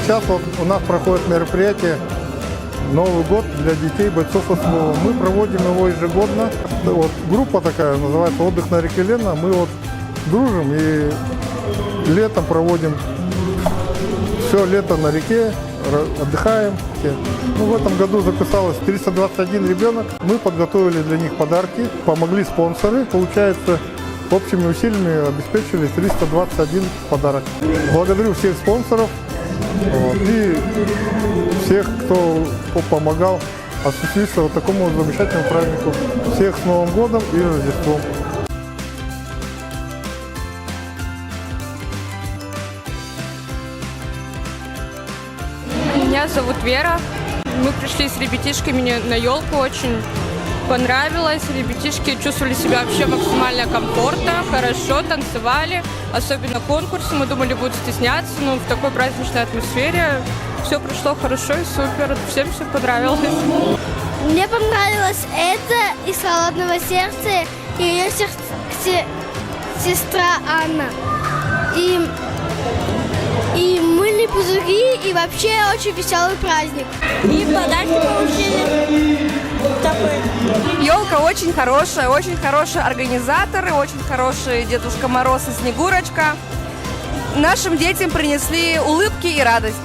сейчас вот у нас проходит мероприятие Новый год для детей бойцов СВО. Мы проводим его ежегодно. Вот группа такая называется «Отдых на реке Лена». Мы вот дружим и летом проводим все лето на реке, отдыхаем. Ну, в этом году записалось 321 ребенок. Мы подготовили для них подарки, помогли спонсоры. Получается, общими усилиями обеспечили 321 подарок. Благодарю всех спонсоров и всех, кто помогал осуществиться вот такому замечательному празднику. Всех с Новым годом и Рождеством! Меня зовут Вера. Мы пришли с ребятишками на елку, очень понравилось. Ребятишки чувствовали себя вообще максимально комфортно, хорошо, танцевали. Особенно конкурсы, мы думали, будут стесняться, но в такой праздничной атмосфере все прошло хорошо и супер. Всем все понравилось. Мне понравилось это из «Холодного сердца» и ее сестра Анна. И мыльные пузыри, и вообще очень веселый праздник. И подарки получили. Елка очень хорошие организаторы, очень хорошие Дедушка Мороз и Снегурочка. Нашим детям принесли улыбки и радость.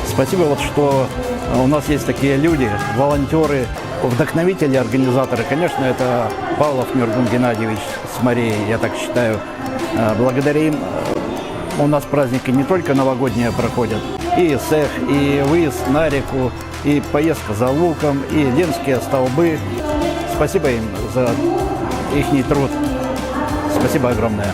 Спасибо, вот, что у нас есть такие люди, волонтеры, вдохновители, организаторы. Конечно, это Павлов Миргун Геннадьевич с Марией, я так считаю. Благодаря им у нас праздники не только новогодние проходят, и сэх, и выезд на реку, и поездка за луком, и ленские столбы. Спасибо им за их труд. Спасибо огромное.